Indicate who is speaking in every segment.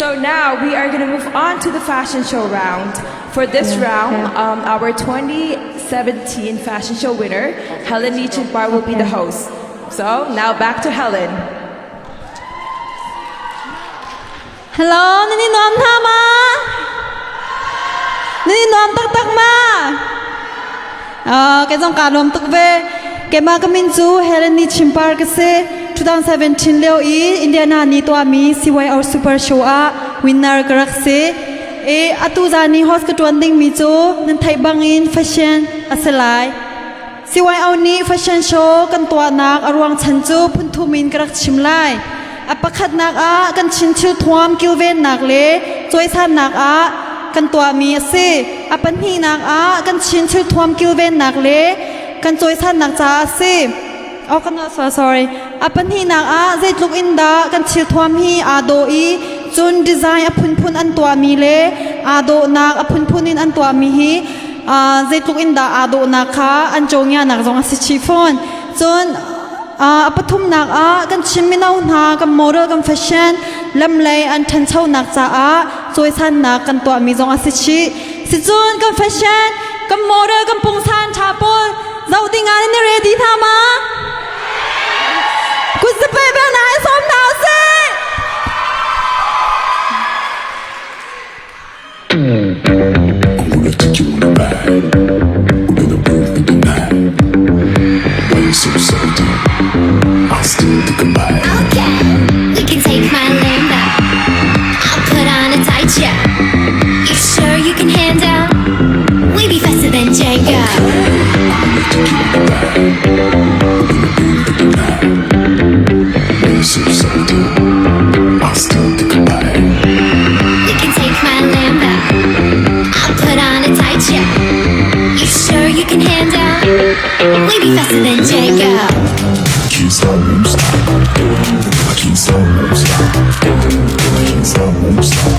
Speaker 1: So now we are going to move on to the fashion show round. For this round, our 2017 fashion show winner, Helen Nichenbar, will be the host. So now back to Helen.
Speaker 2: Hello, nini nom tha ma? Nini nom tak ma? Cái dòng cả nom tak về. Cái mà cái mình chú Helen Nichenbar cái se 2017 leo ý Indiana ni to mi CYO Super Show a winner karak se. Atu zani host ka tuanding mi chú nan thai bangin fashion asalai. CYO ni fashion show kan tua nak arwang chanchu puntu min karak chimlai. Apakhat nak a kan chinchil thuam kilven nak le choisan nak a kan tua mi ase apan hi nak a kan chinchil thuam kilven nak le kan choisan nak cha ase oh kan sorry apan hi nak a zait look in da kan chil thuam hi ado i chun design apun phun an tua mi le ado nak apun phunin an tua mi hi zait look in da ado nak kha an chongya nak jong ase chiffon chun apathum nak a kan chimmi nau na kan model kan fashion lam lei an than chau nak cha a choisan nak kan tua mi jong ase chi si chun kan fashion kan model kan pungsan chapol zau ding an ni ready tha ma कुछ से पहले ना है सोम नाव से
Speaker 3: I'm gonna take you on a ride. We're gonna move with the night. Why you so salty? I'll still think about it.
Speaker 4: Okay, we can take my land back. I'll put on a tight check. You sure you can handle? We be faster than Django.
Speaker 3: I'm gonna take you on a ride. We're gonna move with the night. Why you so salty? I'll still think about it.
Speaker 4: We can take my land back. I'll put on a tight check. You sure you can handle? We be faster than Django.
Speaker 3: Can't stop, won't stop. I can't stop, won't stop. I can't stop, won't stop.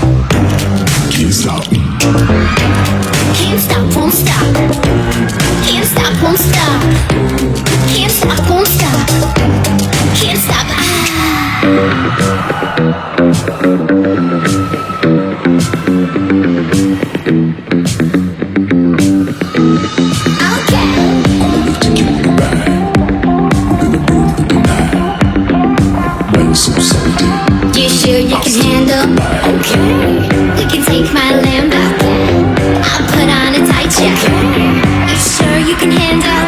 Speaker 3: Can't stop.
Speaker 4: Can't stop, won't stop. Can't stop, won't stop. Can't stop, won't stop. Can't stop. Okay.
Speaker 3: I'm gonna take you on a ride. We're gonna move with the night. Why you so salty?
Speaker 4: You sure you can handle? Okay. We can take my land back. I'll put on a tight check. You sure you can handle?